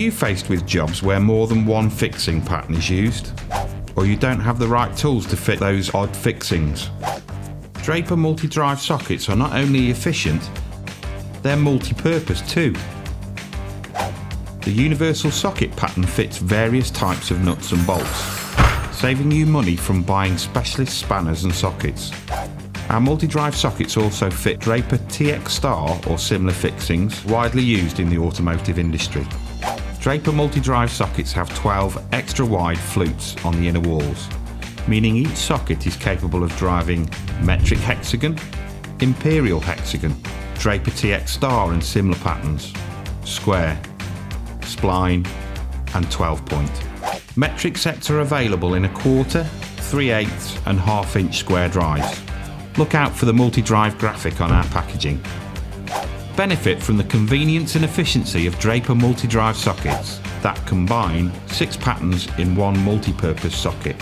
you faced with jobs where more than one fixing pattern is used? Or you don't have the right tools to fit those odd fixings? Draper multi-drive sockets are not only efficient, they're multi-purpose too. The universal socket pattern fits various types of nuts and bolts, saving you money from buying specialist spanners and sockets. Our multi-drive sockets also fit Draper TX Star or similar fixings widely used in the automotive industry. Draper multi-drive sockets have 12 extra wide flutes on the inner walls, meaning each socket is capable of driving metric hexagon, imperial hexagon, Draper TX Star and similar patterns, square, spline and 12-point. Metric sets are available in 1/4, 3/8 and 1/2 inch square drives. Look out for the multi-drive graphic on our packaging. Benefit from the convenience and efficiency of Draper multi-drive sockets that combine 6 patterns in one multi-purpose socket.